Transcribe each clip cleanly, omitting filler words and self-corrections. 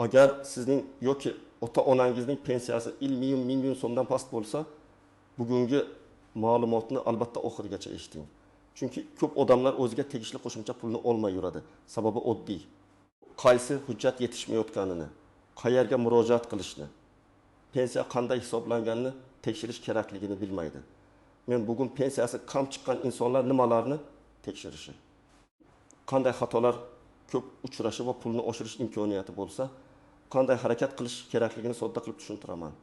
Agar sizning yoki ota-onangizning pensiyasi 1000 so'mdan past bo'lsa, bugungi ma'lumotni albatta oxirigacha eshiting. Chunki ko'p odamlar o'ziga tegishli qo'shimcha pulni olmay yuradi. Sababi oddiy. Qaysi hujjat yetishmayotganini, qayerga murojaat qilishni, pensiya qanday hisoblanganini tekshirish kerakligini bilmaydi. Men bugun pensiyasi kam chiqqan insonlar nimalarni tekshirishi, qanday xatolar ko'p uchrashi va pulni oshirish imkoniyati bo'lsa, qanday harakat qilish kerakligini sodda qilib tushuntiraman.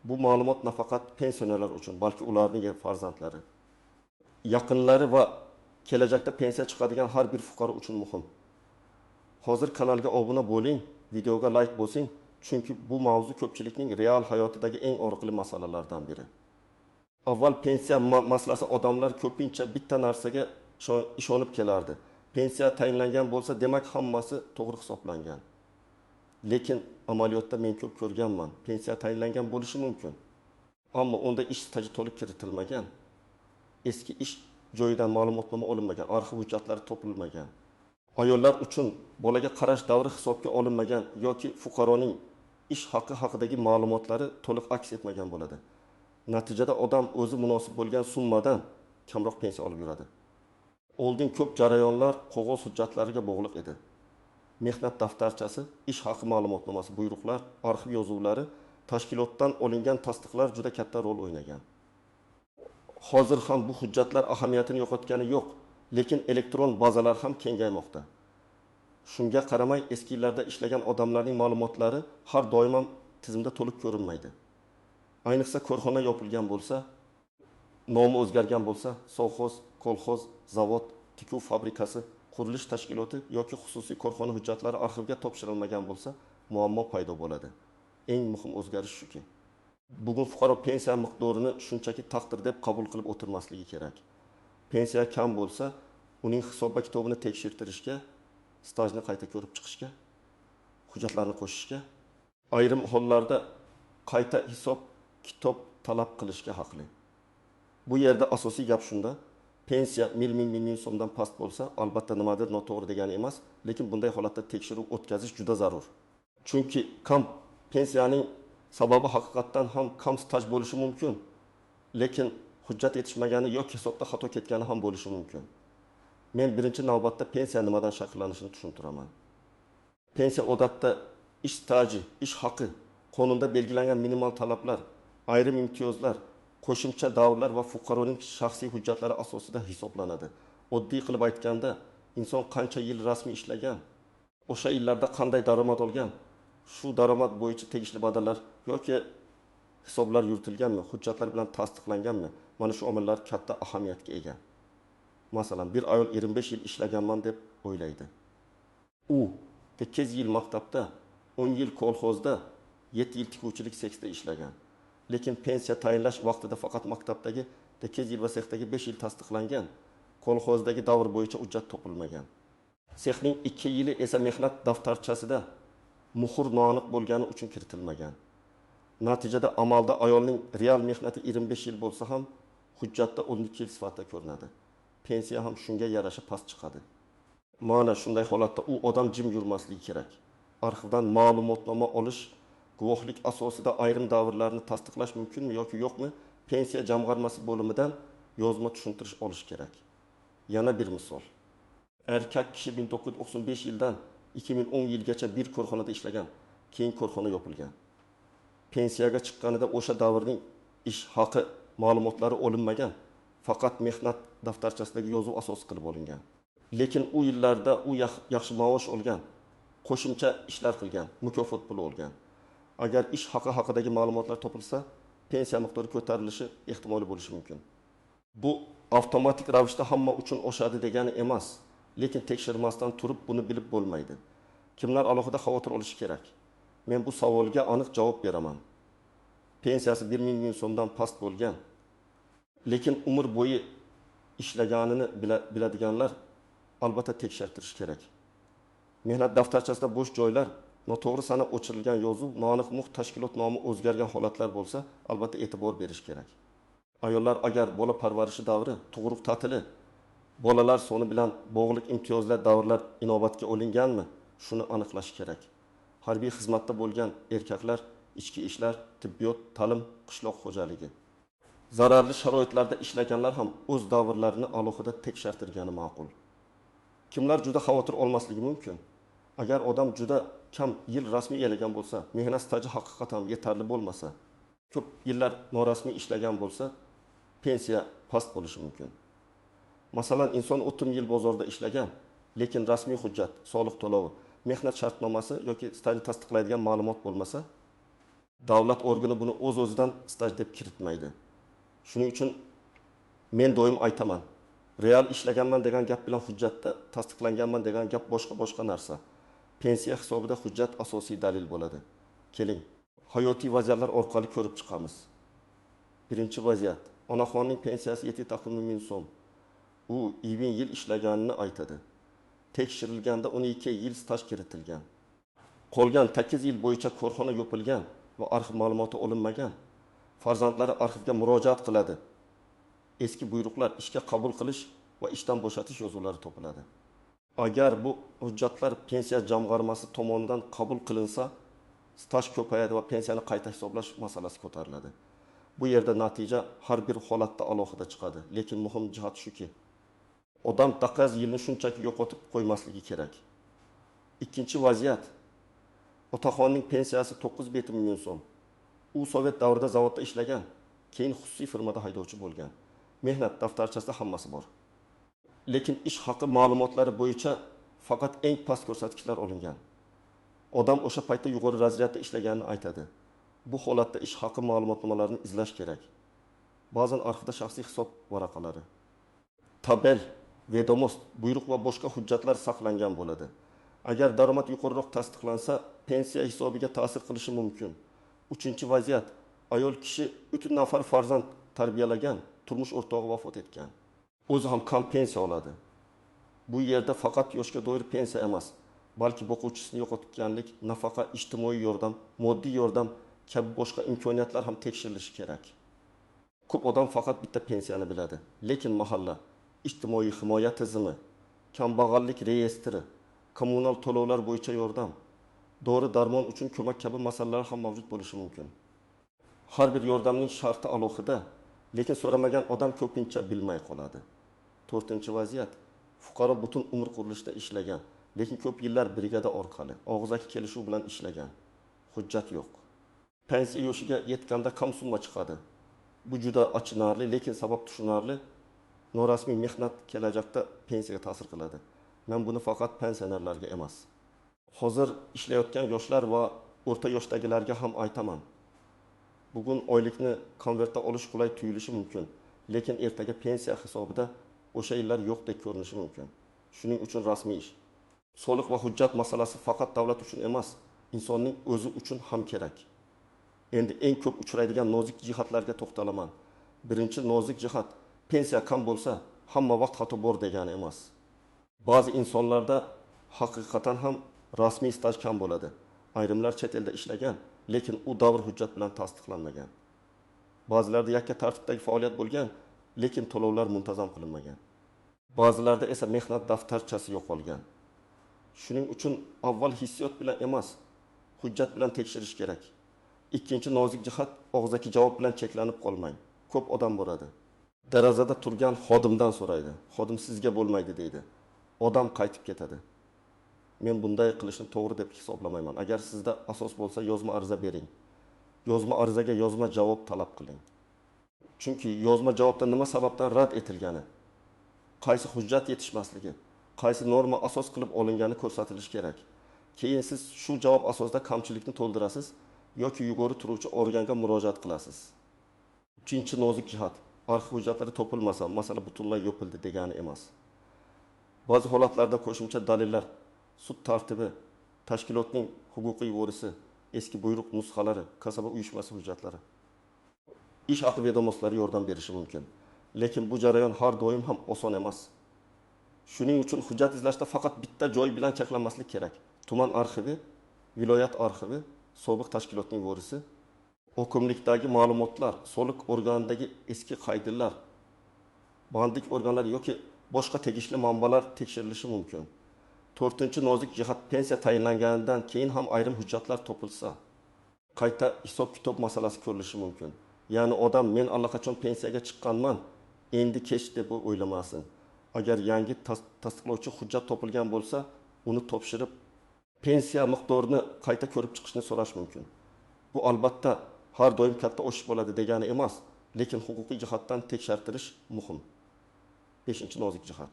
Bu ma'lumot nafaqat pensionerlar uchun, balki ularning farzandlari, yaqinlari va kelajakda pensiya chiqadigan har bir fuqaro uchun muhim. Hozir kanalga obuna bo'ling, videoga like bosing, chunki bu mavzu ko'pchilikning real hayotidagi eng og'riqli masalalardan biri. Avval pensiya masalasi odamlar ko'pincha bitta narsaga ishonib kelardi. Pensiya tayinlangan bo'lsa, demak hammasi to'g'ri hisoblangan. Lekin amaliyotda men ko'p ko'rganman. Pensiya tayinlangan bo'lishi mumkin. Ammo unda ish staji to'liq kiritilmagan. Eski ish joyidan ma'lumotnoma olinmagan, arxiv hujjatlari topilmagan. Ayollar uchun bolaga qarash davri hisobga olinmagan yoki fuqaroning ish haqi haqidagi ma'lumotlari to'liq aks etmagan bo'ladi. Natijada odam o'zi munosib bo'lgan summadan kamroq pensiya olib yuradi. Oldin ko'p jarayonlar qog'oz hujjatlariga bog'liq edi. Mehnat daftarchasi, ish haqi ma'lumotnomasi, buyruqlar, arxiv yozuvlari, tashkilotdan olingan tasdiqlar juda katta rol o'ynagan. Hozir ham bu hujjatlar ahamiyatini yo'qotgani yo'q, lekin elektron bazalar ham kengaymoqda. Shunga qaramay, eski yillarda ishlagan odamlarning ma'lumotlari har doim ham tizimda to'liq ko'rinmaydi. Ayniqsa korxona yopilgan bo'lsa, nomi o'zgargan bo'lsa, sovxoz, kolxoz, zavod, tikuv fabrikasi, qurilish tashkiloti yoki xususiy korxona hujjatlari arxivga topshirilmagan bo'lsa, muammo paydo bo'ladi. Eng muhim o'zgarish shuki, bugun fuqaro pensiya miqdorini shunchaki taqdir deb qabul qilib o'tirmasligi kerak. Pensiya kam bo'lsa, uning hisob kitobini tekshirtirishga, stajni qayta ko'rib chiqishga, hujjatlarni qo'shishga, ayrim hollarda qayta hisob kitob talab qilishga haqli. Bu yerda asosiy gap shunda, pensiya 1000 so'mdan past bo'lsa, albatta nimadir noto'g'ri degani emas, lekin bunday holatda tekshiruv o'tkazish juda zarur. Chunki kam pensiyaning sababi haqiqatdan ham kam staj bo'lishi mumkin, lekin hujjat yetishmagani yoki hisobda xato ketgani ham bo'lishi mumkin. Men birinchi navbatda pensiya nimadan shakllanishini tushuntiraman. Pensiya odatda ish staji, ish haqi, qonunda belgilangan minimal talablar, ayrim imtiyozlar, qo'shimcha davrlar va fuqaroning shaxsiy hujjatlari asosida hisoblanadi. Oddiy qilib aytganda, inson qancha yil rasmiy ishlagan, o'sha yillarda qanday daromad olgan, shu daromad bo'yicha tegishli badallar yoki hisoblar yuritilganmi, hujjatlar bilan tasdiqlanganmi? Mana shu omillar katta ahamiyatga ega. Masalan, bir ayol 25 yil ishlaganman deb o'ylaydi. U 8 yil maktabda, 10 yil kolxozda, 7 yil tikuvchilik seksida ishlagan. Lekin pensiya tayinlash vaqtida faqat maktabdagi 8 yil va sexdagi 5 yil tasdiqlangan, kolxozdagi davr bo'yicha hujjat topilmagan. Sexning 2 yili esa mehnat daftarchasida muhr noaniq bo'lgani uchun kiritilmagan. Natijada amalda ayolning real mehnati 25 yil bo'lsa ham, hujjatda 12 yil sifatida ko'rinadi. Pensiya ham shunga yarasha past chiqadi. Mana shunday holatda u odam jim yurmasligi kerak. Arxivdan ma'lumotnoma olish, guvohlik asosida ayrim davrlarni tasdiqlash mumkinmi yoki yo'qmi? Pensiya jamg'armasi bo'limidan yozma tushuntirish olish kerak. Yana bir misol. Erkak kishi 1995 yildan 2010 yilgacha bir korxonada ishlagan, keyin korxona yopilgan. Pensiyaga chiqqanida o'sha davrning ish haqi ma'lumotlari olinmagan, faqat mehnat daftarchasidagi yozuv asos qilib olingan. Lekin u yillarda u yaxshi maosh olgan, qo'shimcha ishlar qilgan, mukofot puli olgan. Agar ish haqi haqidagi ma'lumotlar topilsa, pensiya miqdori ko'tarilishi ehtimoli bo'lishi mumkin. Bu avtomatik ravishda hamma uchun oshadi degani emas, lekin tekshirmasdan turib buni bilib bo'lmaydi. Kimlar alohida xavotir olishi kerak? Men bu savolga aniq javob beraman. Pensiyasi 1000 so'mdan past bo'lgan, lekin umr bo'yi ishlaganini biladiganlar albatta tekshirtirish kerak. Mehnat daftarchasida bo'sh joylar, noto'g'ri sana o'chirilgan yozuv, noaniq tashkilot nomi o'zgargan holatlar bo'lsa, albatta e'tibor berish kerak. Ayollar agar bola parvarishi davri, tug'ruq ta'tili, bolalar soni bilan bog'liq imtiyozlar davrlar inobatga olinganmi, shuni aniqlash kerak. harbiy xizmatda bo'lgan erkaklar, ichki ishlar, tibbiyot, ta'lim, qishloq xo'jaligi. Zararli sharoitlarda ishlaganlar ham o'z davrlarini alohida tekshirtirgani ma'qul. Kimlar juda xavotir olmasligi mumkin? Agar odam juda kam yil rasmiy e'lagan bo'lsa, mehnat staji haqiqatan yetarli bo'lmasa, ko'p yillar norasmiy ishlagan bo'lsa, pensiya past bo'lishi mumkin. Masalan, inson 30 yil bozorda ishlagan, lekin rasmiy hujjat, soliq to'lovi, mehnat shartnomasi yoki stajni tasdiqlaydigan ma'lumot bo'lmasa, davlat organi buni o'z-o'zidan staj deb kiritmaydi. Shuning uchun men doim aytaman, real ishlaganman degan gap bilan hujjatda tasdiqlanganman degan gap boshqa narsa. Pensiya hisobida hujjat asosiy dalil bo'ladi. Keling, hayotiy vaziyatlar orqali ko'rib chiqamiz. Birinchi vaziyat, onaxonning pensiyasi 7 ming so'm. U 20 yil ishlaganini aytadi. Tekshirilganda 12 yil staj kiritilgan. Qolgan 8 yil bo'yicha korxona yopilgan va arxiv ma'lumoti olinmagan. Farzandlari arxivga murojaat qiladi. Eski buyruqlar, ishga qabul qilish va ishdan bo'shatish yozuvlari topiladi. Agar bu hujjatlar pensiya jamg'armasi tomonidan qabul qilinsa, staj ko'payadi va pensiyani qayta hisoblash masalasi ko'tariladi. Bu yerda natija har bir holatda alohida chiqadi. Lekin muhim jihat shuki, odam taqaz yilni shunchaki yo'qotib qo'ymasligi kerak. Ikkinchi vaziyat, otaxonning pensiyasi 9 ming so'm. U sovet davrida zavodda ishlagan, keyin xususiy firmada haydovchi bo'lgan. Mehnat daftarchasida hammasi bor. Lekin ish haqi ma'lumotlari bo'yicha faqat eng past ko'rsatkichlar olingan. Odam o'sha paytda yuqori razryadda ishlaganini aytadi. Bu holatda ish haqi ma'lumotnomalarini izlash kerak. Ba'zan arxivda shaxsiy hisob varaqalari, tabel, vedomost, buyruq va boshqa hujjatlar saqlangan bo'ladi. Agar daromad yuqoriroq tasdiqlansa, pensiya hisobiga ta'sir qilishi mumkin. Uchinchi vaziyat, ayol kishi 3 nafar farzand tarbiyalagan, turmush o'rtog'i vafot etgan. O'zi ham kam pensiya oladi. Bu yerda faqat yoshga doir pensiya emas, balki boquvchisini yo'qotganlik, nafaqa, ijtimoiy yordam, moddiy yordam kabi boshqa imkoniyatlar ham tekshirilishi kerak. Ko'p odam faqat bitta pensiyani biladi, lekin mahalla, ijtimoiy himoya tizimi, kambag'allik reyestri, kommunal to'lovlar bo'yicha yordam, dori-darmon uchun ko'mak kabi masalalar ham mavjud bo'lishi mumkin. Har bir yordamning sharti alohida, lekin so'ramagan odam ko'pincha bilmay qoladi. To'rtinchi vaziyat, fuqaro butun umr qurilishda ishlagan, lekin ko'p yillar brigada orqali, og'zaki kelishuv bilan ishlagan. Hujjat yo'q. Pensiya yoshiga yetganda kam summa chiqadi. Bu juda achinarli, lekin sabab tushunarli. Norasmiy mehnat kelajakda pensiyaga ta'sir qiladi. Men buni faqat pensionerlarga emas, hozir ishlayotgan yoshlar va o'rta yoshdagilarga ham aytaman. Bugun oylikni konvertda olish qulay tuyulishi mumkin, lekin ertaga pensiya hisobida o'sha yillar yo'qdek ko'rinishi mumkin. Shuning uchun rasmiy ish, soliq va hujjat masalasi faqat davlat uchun emas, insonning o'zi uchun ham kerak. Endi eng ko'p uchraydigan nozik jihatlarga to'xtalaman. Birinchi nozik jihat, pensiya kam bo'lsa, hamma vaqt xato bor degani emas. Ba'zi insonlarda haqiqatan ham rasmiy staj kam bo'ladi. Ayrimlar chet elda ishlagan, lekin u davr hujjat bilan tasdiqlanmagan. Ba'zilarda yakka tartibdagi faoliyat bo'lgan, lekin to'lovlar muntazam qilinmagan. Ba'zilarda esa mehnat daftarchasi yo'qolgan. Shuning uchun avval hissiyot bilan emas, hujjat bilan tekshirish kerak. Ikkinchi nozik jihat, og'zaki javob bilan cheklanib qolmang. Ko'p odam bo'ladi. Derazada turgan xodimdan so'raydi. Xodim sizga bo'lmaydi deydi. Odam qaytib ketadi. Men bunday qilishni to'g'ri deb hisoblamayman. Agar sizda asos bo'lsa, yozma ariza bering. Yozma arizaga yozma javob talab qiling. Chunki yozma javobda nima sababdan rad etilgani, qaysi hujjat yetishmasligi, qaysi norma asos qilib olingani ko'rsatilishi kerak. Keyin siz shu javob asosida kamchilikni to'ldirasiz yoki yuqori turuvchi organga murojaat qilasiz. Uchinchi nozik jihat, arxiv hujjatlari topilmasa, masala butunlay yopildi degani emas. Ba'zi holatlarda qo'shimcha dalillar, sud tartibi, tashkilotning huquqiy vorisi, eski buyruq nusxalari, kasaba uyushmasi hujjatlari, ish haqi vedomostlari yordam berishi mumkin. Lekin bu jarayon har doim ham oson emas. Shuning uchun hujjat izlashda faqat bitta joy bilan cheklanmaslik kerak. Tuman arxivi, viloyat arxivi, sobiq tashkilotning vorisi, hokimlikdagi ma'lumotlar, soliq organidagi eski qaydlar, bandlik organlari yoki boshqa tegishli manbalar tekshirilishi mumkin. To'rtinchi nozik jihat pensiya tayinlanganidan keyin ham ayrim hujjatlar topilsa, qayta hisob kitob masalasi ko'rilishi mumkin. Ya'ni odam men allaqachon pensiyaga chiqqanman, endi kech deb o'ylamasin. Agar yangi tasdiqlovchi hujjat topilgan bo'lsa, uni topshirib pensiya miqdorini qayta ko'rib chiqishni so'rash mumkin. Bu albatta har doim katta o'sish bo'ladi degani emas, lekin huquqiy jihatdan tekshartirish muhim. 5-nozik jihat.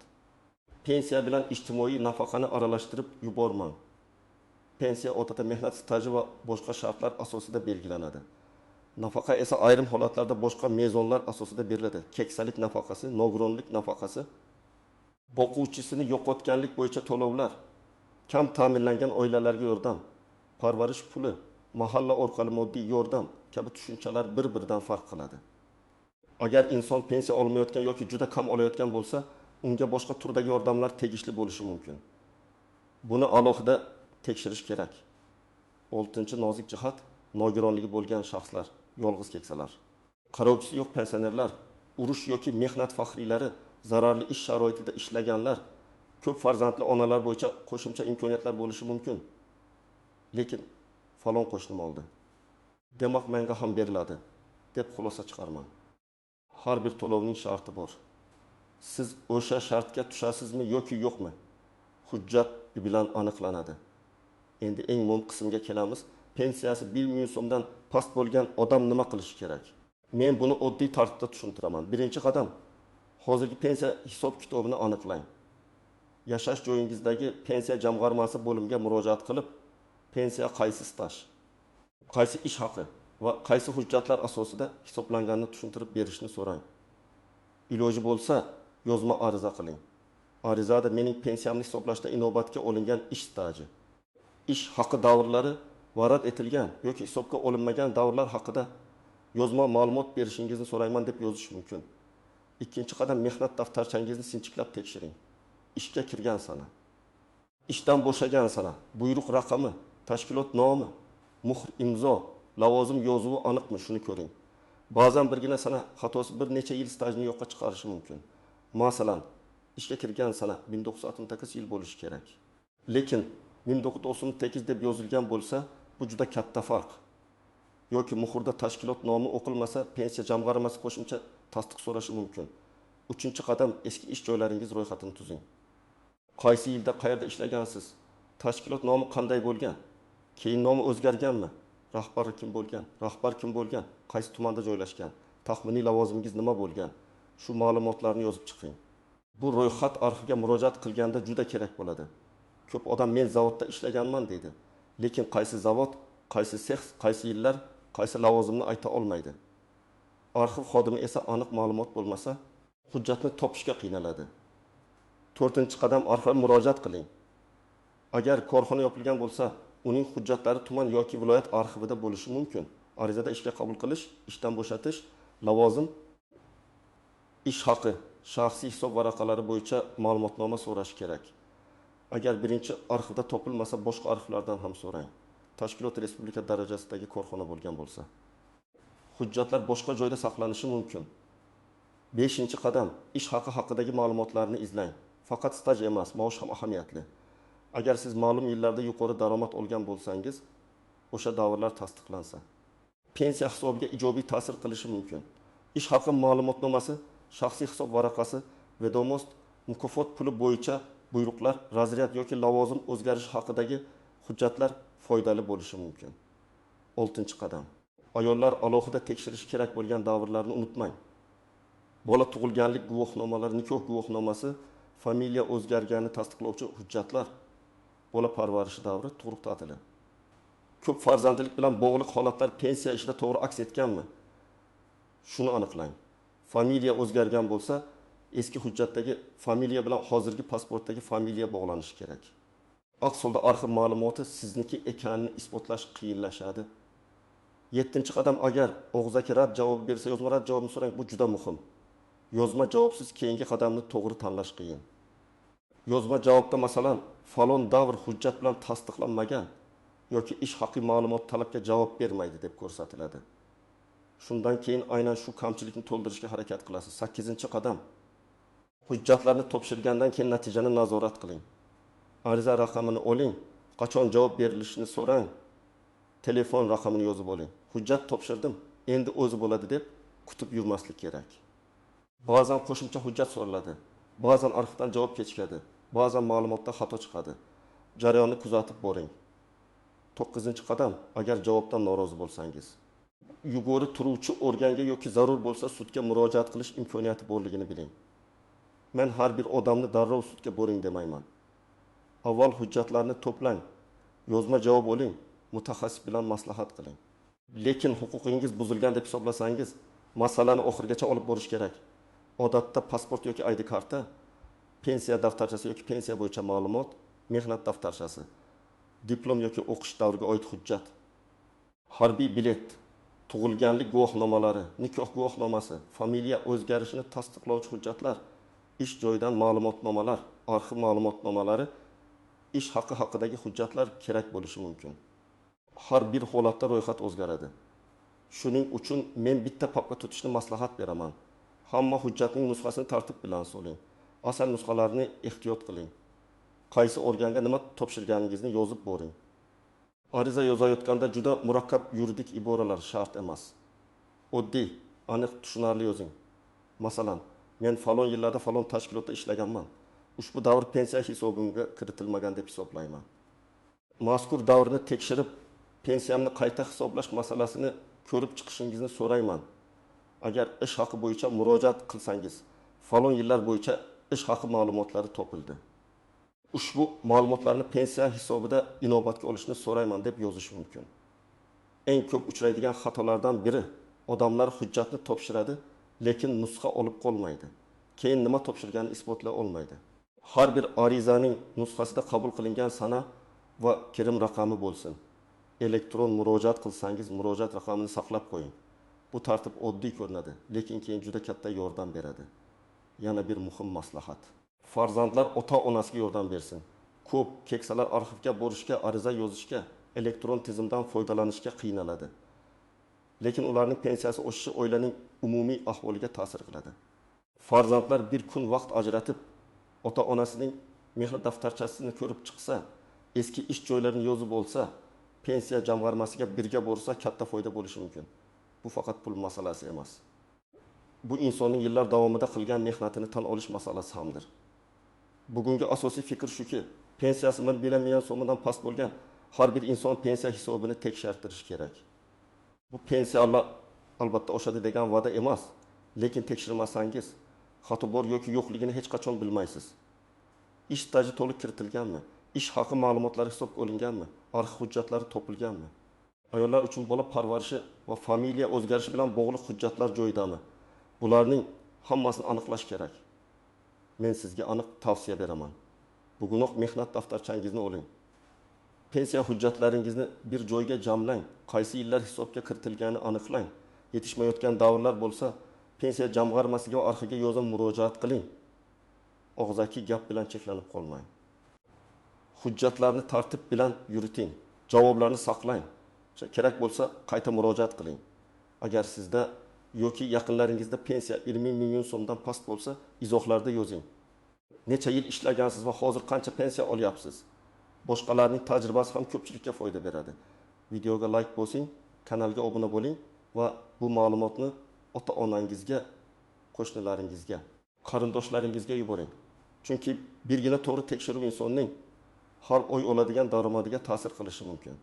Pensiya bilan ijtimoiy nafaqani aralashtirib yubormang. Pensiya odatda mehnat staji va boshqa shartlar asosida belgilanadi. Nafaqa esa ayrim holatlarda boshqa mezonlar asosida beriladi. Keksalik nafaqasi, nogironlik nafaqasi, boquvchisini yo'qotganlik bo'yicha to'lovlar, kam ta'minlangan oilalarga yordam, parvarish puli, mahalla orqali moddiy yordam kabi tushunchalar bir-biridan farq qiladi. Agar inson pensiya olmayotgan yoki juda kam olayotgan bo'lsa, unga boshqa turdagi yordamlar tegishli bo'lishi mumkin. Buni alohida tekshirish kerak. 6-nozik jihat nogironligi bo'lgan shaxslar, yolg'iz keksalar, qarovchisi yo'q pensionerlar, urush yoki mehnat faxriylari, zararli ish sharoitida ishlaganlar, ko'p farzandli onalar bo'yicha qo'shimcha imkoniyatlar bo'lishi mumkin. Lekin falon qo'shnim oldi, demak menga ham beriladi deb xulosa chiqarmang. Har bir to'lovning sharti bor. Siz o'sha shartga tushasizmi yoki yo'qmi? Hujjat bilan aniqlanadi. Endi eng muhim qismga kelamiz. Pensiyasi 1 million so'mdan past bo'lgan odam nima qilishi kerak? Men buni oddiy tartibda tushuntiraman. Birinchi qadam, hozirgi pensiya hisob kitobini aniqlang. Yashash joyingizdagi pensiya jamg'armasi bo'limiga murojaat qilib, pensiya qaysi staj, qaysi ish haqi va qaysi hujjatlar asosida hisoblanganini tushuntirib berishni so'rang. Iloji bo'lsa, yozma ariza qiling. Arizada mening pensiyamni hisoblashda inobatga olingan ish staji, ish haqi davrlari va rad etilgan yoki hisobga olinmagan davrlar haqida yozma ma'lumot berishingizni so'rayman deb yozish mumkin. Ikkinchi qadam, mehnat daftarchangizni sinchiklab tekshiring. Ishga kirgan sana, ishdan bo'shagan sana, buyruq raqami, tashkilot nomi, muhr, imzo, lavozim yozuvi aniqmi, shuni ko'ring. Ba'zan birgina sana xatosi bir necha yil stajni yo'qqa chiqarishi mumkin. Masalan, ishga kirgan sana 1968 yil bo'lishi kerak. Lekin 1998 deb yozilgan bo'lsa, bu juda katta farq. Yoki muhrda tashkilot nomi o'qilmasa, pensiya jamg'armasi qo'shimcha tasdiq so'rashi mumkin. 3-qadam, eski ish joylaringiz ro'yxatini tuzing. Qaysi yilda qayerda ishlagansiz? Tashkilot nomi qanday bo'lgan? Keyin nomi o'zgarganmi? Rahbari kim bo'lgan? Rahbar kim bo'lgan? Qaysi tumanda joylashgan? Taxminiy lavozimingiz nima bo'lgan? Shu ma'lumotlarni yozib chiqing. Bu ro'yxat arxiviga murojaat qilganda juda kerak bo'ladi. Ko'p odam men zavodda ishlaganman deydi. Lekin qaysi zavod, qaysi sex, qaysi yillar, qaysi lavozimni ayta olmaydi. Arxiv xodimi esa aniq ma'lumot bo'lmasa, hujjatni topishga qiynaladi. 4-qadam, arxivga murojaat qiling. Agar korxona yopilgan bo'lsa, uning hujjatlari tuman yoki viloyat arxivida bo'lishi mumkin. Arizada ishga qabul qilish, ishdan bo'shatish, lavozim, ish haqi, shaxsiy hisob varaqalari bo'yicha ma'lumotnoma so'rash kerak. Agar birinchi arxivda topilmasa, boshqa arxivlardan ham so'rang. Tashkilot respublika darajasidagi korxona bo'lgan bo'lsa. Hujjatlar boshqa joyda saqlanishi mumkin. 5-qadam, ish haqi haqidagi ma'lumotlarni izlang. Faqat staj emas, maosh ham ahamiyatli. Agar siz ma'lum yillarda yuqori daromad olgan bo'lsangiz, o'sha davrlar tasdiqlansa, pensiya hisobiga ijobiy ta'sir qilishi mumkin. Ish haqi ma'lumotnomasi, shaxsiy hisob varaqasi, vedomost, mukofot puli bo'yicha buyruqlar, razryad yoki lavozim o'zgarishi haqidagi hujjatlar foydali bo'lishi mumkin. 6-qadam. Ayollar alohida tekshirish kerak bo'lgan davrlarni unutmang. Bola tug'ilganlik guvohnomalari, nikoh guvohnomasi, familiya o'zgarganini tasdiqlovchi hujjatlar, bola parvarishi davri, tug'ruq ta'tili. Ko'p farzandlik bilan bog'liq holatlar pensiya ishida to'g'ri aks etganmi? Shuni aniqlang. Familiya o'zgargan bo'lsa, eski hujjatdagi familiya bilan hozirgi pasportdagi familiya bog'lanishi kerak. Aks holda arxiv ma'lumoti sizniki ekanini isbotlash qiyinlashadi. 7-qadam, agar og'zaki rad javob bersa, yozma rad javobini so'rang, bu juda muhim. Yozma javobsiz keyingi qadamni to'g'ri tanlash qiyin. Yozma javobda masalan, falon davr hujjat bilan tasdiqlanmagan yoki ish haqi ma'lumot talabga javob bermaydi deb ko'rsatiladi. Shundan keyin aynan shu kamchilikni to'ldirishga harakat qilasiz. 8-qadam. Hujjatlarni topshirgandan keyin natijani nazorat qiling. Ariza raqamini oling, qachon javob berilishini so'rang, telefon raqamini yozib oling. Hujjat topshirdim, endi o'zi bo'ladi deb kutib yurmaslik kerak. Ba'zan qo'shimcha hujjat so'raladi, ba'zan arxivdan javob kechikadi, ba'zan ma'lumotda xato chiqadi. Jarayonni kuzatib boring. 9-qadam, agar javobdan norozi bo'lsangiz, yuguri turuvchi organga yoki zarur bo'lsa sudga murojaat qilish imkoniyati borligini biling. Men har bir odamni darrov sudga boring demayman. Avval hujjatlarni to'plang, yozma javob oling, mutaxassis bilan maslahat qiling. Lekin huquqingiz buzilgan deb hisoblasangiz, masalani oxirigacha olib borish kerak. Odatda pasport yoki ID karta, pensiya daftarchasi yoki pensiya bo'yicha ma'lumot, mehnat daftarchasi, diplom yoki o'qish davriga oid hujjat, harbiy bilet, tug'ilganlik guvohnomalari, nikoh guvohnomasi, familiya o'zgarishini tasdiqlovchi hujjatlar, ish joyidan ma'lumotnomalar, arxiv ma'lumotnomalari, ish haqi haqidagi hujjatlar kerak bo'lishi mumkin. Har bir holatda ro'yxat o'zgaradi. Shuning uchun men bitta papka tutishni maslahat beraman. Hamma hujjatning nusxasini tartib bilan so'ling. Asal nusxalarini ehtiyot qiling. Qaysi organga nima topshirganingizni yozib boring. Ariza yozayotganda juda murakkab yuridik iboralar shart emas. Oddiy, aniq, tushunarli yozing. Masalan, men falon yillarda falon tashkilotda ishlaganman. Ushbu davr pensiya hisobimga kiritilmagan deb hisoblayman. Mazkur davrni tekshirib, pensiyamni qayta hisoblash masalasini ko'rib chiqishingizni so'rayman. Agar ish haqi bo'yicha murojaat qilsangiz, falon yillar bo'yicha ish haqi ma'lumotlari topildi. Ushbu ma'lumotlarni pensiya hisobida inobatga olishni so'rayman deb yozish mumkin. Eng ko'p uchraydigan xatolardan biri, odamlar hujjatni topshiradi, lekin nusxa olib qolmaydi. Keyin nima topshirganini isbotlay olmaydi. Har bir arizaning nusxasida qabul qilingan sana va kirim raqami bo'lsin. Elektron murojaat qilsangiz, murojaat raqamini saqlab qo'ying. Bu tartib oddiy ko'rinadi, lekin keyin juda katta yordam beradi. Yana bir muhim maslahat. Farzandlar ota-onasiga yordam bersin. Ko'p keksalar arxivga borishga, ariza yozishga, elektron tizimdan foydalanishga qiynaladi. Lekin ularning pensiyasi o'sishi oilaning umumiy ahvoliga ta'sir qiladi. Farzandlar bir kun vaqt ajratib, ota-onasining mehnat daftarchasini ko'rib chiqsa, eski ish joylarini yozib olsa, pensiya jamg'armasiga birga borsa katta foyda bo'lishi mumkin. Bu faqat pul masalasi emas. Bu insonning yillar davomida qilgan mehnatini tan olish masalasi hamdir. Bugungi asosiy fikr shuki, pensiyasi belgilanmagan so'mdan past bo'lgan har bir inson pensiya hisobini tekshirtirish kerak. Bu pensiya albatta oshadi degan va'da emas, lekin tekshirmasangiz xato bor yoki yo'qligini hech qachon bilmaysiz. Ish staji to'liq kiritilganmi? Ish haqi ma'lumotlari hisobga olinganmi? Arxiv hujjatlari topilganmi? Ayollar uchun bola parvarishi va familiya o'zgarishi bilan bog'liq hujjatlar joyidami? Bularning hammasini aniqlash kerak. Men sizga aniq tavsiya beraman. Bugunoq mehnat daftarchangizni oling. Pensiya hujjatlaringizni bir joyga jamlang, qaysi yillar hisobga kiritilganini aniqlang. Yetishmayotgan davrlar bo'lsa, pensiya jamg'armasiga va arxivga yozib murojaat qiling. Og'zaki gap bilan cheklanib qolmang. Hujjatlarni tartib bilan yuriting. Javoblarni saqlang. Kerak bo'lsa qayta murojaat qiling. Agar sizda yoki yaqinlaringizda pensiya 20 million so'mdan past bo'lsa, izohlarda yozing. Necha yil ishlagansiz va hozir qancha pensiya olyapsiz? Boshqalarning tajribasi ham ko'pchilikka foyda beradi. Videoga like bosing, kanalga obuna bo'ling va bu ma'lumotni ota-onangizga, qo'shnilaringizga, qarindoshlaringizga yuboring. Chunki birgina to'g'ri tekshiruv insonning har oy oladigan daromadiga ta'sir qilishi mumkin.